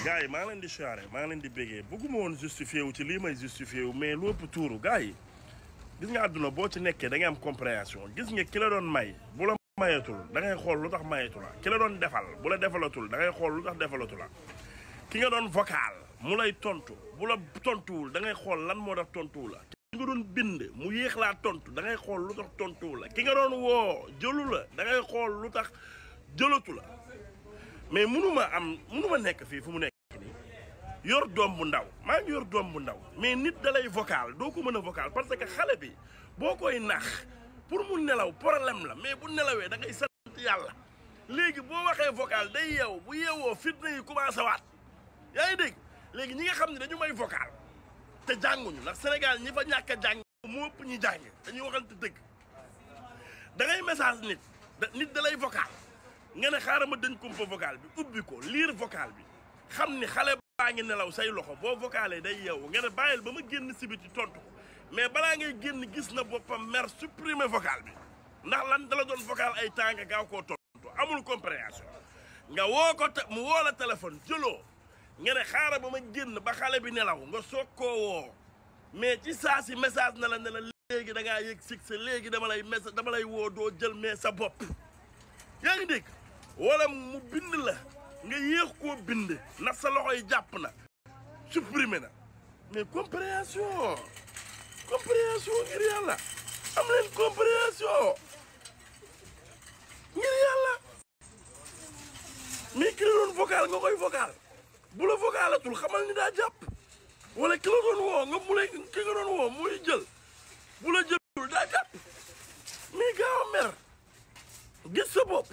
gars yi maa ngi leen di siyaare maa ngi leen di bégee bëgguma woon justifié wu ci lii may justifié wu mais lu ëpp tuuru gars yi gis nga àdduna boo ci nekkee da ngay am compréhension gis nga ki la doon may bu la mayetul da ngay xool lu tax mayetu la ki la doon defal bu la defalatul da ngay xool lu tax defalatu la ki nga doon vocal mu lay tontu bu la tontuwul da ngay xool lan moo tax tontuwul la ki nga doon bind mu yéex laa tontu da ngay xool lu tax tontuwul la ki nga doon woo jëlu la da ngay xool lu tax jëlatu la mais munuma nekk fii fu mu nekk nii yor doom bu ndaw maa ngi yor doom bu ndaw mais nit da lay vocal doo ko mën a vocal parce que xale bi boo koy nax pour mu nelaw problème la mais bu nelawee da ngay sant yàlla léegi boo waxee vocal day yeew bu yeewoo fitna yi commencé waat yaa ngi dégg léegi ñi nga xam ne dañu may vocal te jànguñu ndax Sénégal ñi fa ñàkk a jàng moo ëpp ñi jàng dañuy waxante dëgg da ngay message nit da lay vocal nga ne xaaral ma dañ kumpa vocal bi ubbi ko lire vocal bi xam ni xale baa ngi nelaw say loxo boo vocalee day yeewu nga ne bàyyil ba ma génn si biti tontu ko mais balaa ngay génn gis na boppam mer supprimer vocal bi ndax lan dala doon vocal ay temps nga gaaw koo tontu amul compréhension nga woo ko mu woo la téléphone jëloo nga ne xaaral ba ma génn ba xale bi nelaw nga soog koo woo mais ci saa si message na la ne la léegi da ngaa yëg succès léegi dama lay woo doo jël mais sa bopp yaa ngi dégg wala mu bind la nga yéex koo bind ndax sa loxo yi jàpp na supprimer na mais compréhension ngir yàlla am leen compréhension ngir yàlla mais ki la doon vocal nga koy vocal bu la vocalatul xamal ni daa jàpp wala ki la doon woo nga mu lay ki nga doon woo muy jël bu la jëlul daa jàpp mais gaaw a mer gis sa bopp